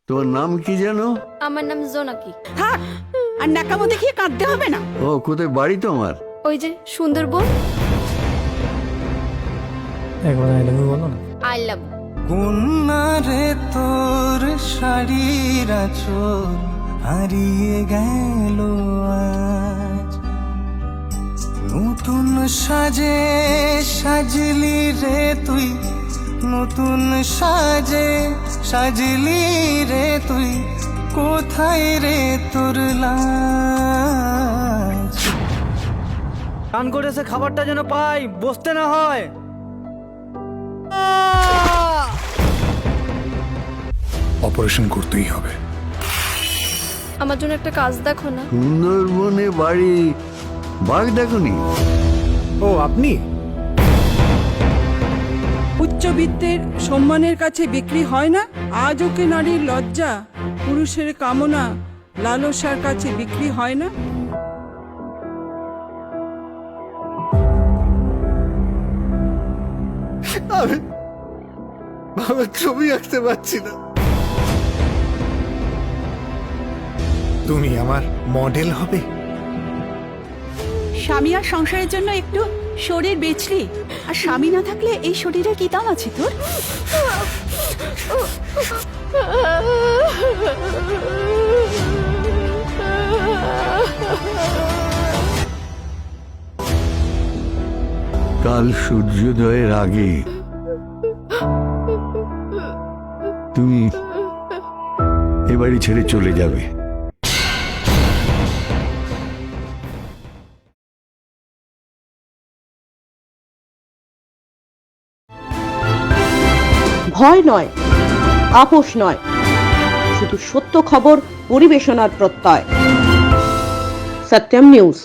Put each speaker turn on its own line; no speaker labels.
তোমার নাম কি যেন?
আমার নাম জোনাকি।
থাক, আর ন্যাকামো দেখিয়ে কাঁদতে হবে না।
ও, কোথায় বাড়ি তোমার?
ওই যে সুন্দরবন।
একবার আই লাভ ইউ বলো না।
I love.
কন্যা রে তোর শাড়ির আঁচল হারিয়ে গেল আজ, নতুন সাজে সাজলি রে তুই, নতুন সাজে সাজলি রে তুই, কোথায় রে তোর লাজ?
টান করে সে খাবারটা যেন পাই, বসতে না হয়।
অপারেশন করতেই হবে।
আমার জন্য একটা কাজ দেখো না।
সুন্দরবনে বাড়ি, বাঘ দেখনি?
ও আপনি?
উচ্চবিত্তের সম্মানের কাছে বিক্রি হয় না। আজ ওকে নারীর লজ্জা, পুরুষের কামনা, লালসার কাছে বিক্রি হয় না।
আমি ছবি আঁকতে পারছি না। তুমি আমার মডেল হবে।
স্বামী আর সংসারের জন্য একটু শরীর বেচলি, আর স্বামী না থাকলে এই শরীরের কি দাম আছে তোর?
কাল সূর্যোদয়ের আগে তুমি এ বাড়ি ছেড়ে চলে যাবে।
ভয় নয়, আপোষ নয়, শুধু সত্য খবর পরিবেশনার প্রত্যয়। সত্যম নিউজ।